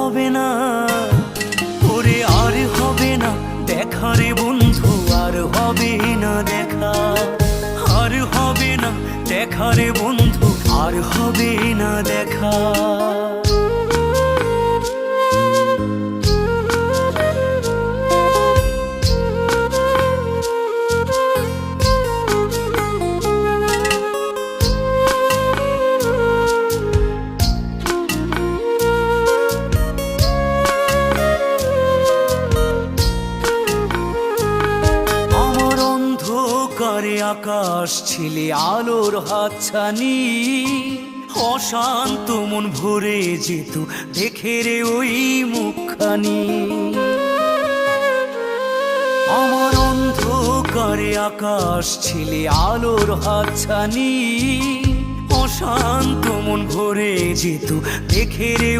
হবে না, ওরে আর হবে না দেখা রে বন্ধু, আর হবে না দেখা, আর হবে না দেখা রে বন্ধু, আর হবে না দেখা। করে আকাশ ছিলে আলোর হাতছানি, অশান্ত মন ভরে যেত দেখে রে ওই মুখখানি। আমার অন্ধকারে আকাশ ছিলে আলোর হাতছানি, অশান্ত মন ভরে যেত দেখে রে